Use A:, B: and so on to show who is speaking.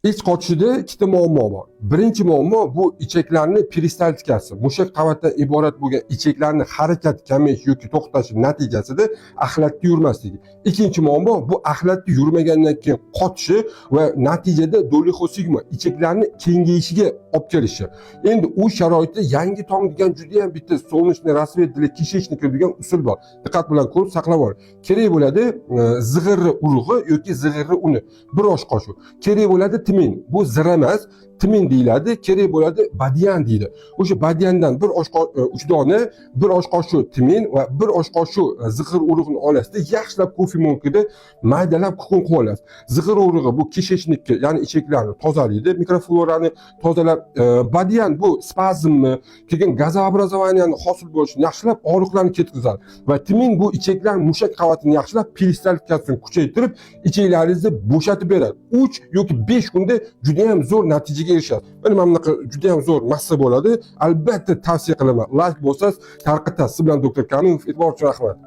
A: Ich qochishida ikkita muammo bor. Birinchi muammo bu ichaklarning peristaltikasi. Mushak qavatdan iborat bo'lgan ichaklarning harakat kamayishi yoki to'xtashi natijasida axlatda yurmasligi. Ikkinchi muammo bu axlatda yurmagandan keyin qotishi va natijada dolixosigma ichaklarning kengayishiga olib kelishi. Endi u sharoitda yangi tong degan juda ham bitta solnechniy rasvedli kishechnik degan usul bor. Diqqat bilan ko'rib saqlab oling. Kerak bo'ladi zig'irli urug'i yoki zig'irli uni bir osh qoshiq. Kerak bo'ladi timin. Bu zir emas, timin deyiladi, kerak bo'ladi badyan deydi. O'sha badyandan bir osh uch dona, bir osh qoshiq timin va bir osh qoshiq zig'ir urug'ini olasizda, yaxshilab kofe mo'nkida maydalab kukun qilib olasiz. Zig'ir urug'i bu kishechnikka, ya'ni ichaklarni tozalaydi, mikroflorani tozalab, badyan bu spazmni, keyin gazoobrazovaniyani hosil bo'lishini yaxshilab, og'riqlarni ketkazadi va timin bu ichaklar mushak qavatini yaxshilab, peristaltikasini kuchaytirib, ichaklaringizni bo'shatib beradi. 3 yoki 5 kunda juda ham zo'r natijaga erishadi. Mana bunaqa juda ham zo'r massa bo'ladi. Albatta tavsiya qilaman. Like bo'lsangiz tarqatasiz. Siz bilan doktor Karimov, e'tibor uchun rahmat.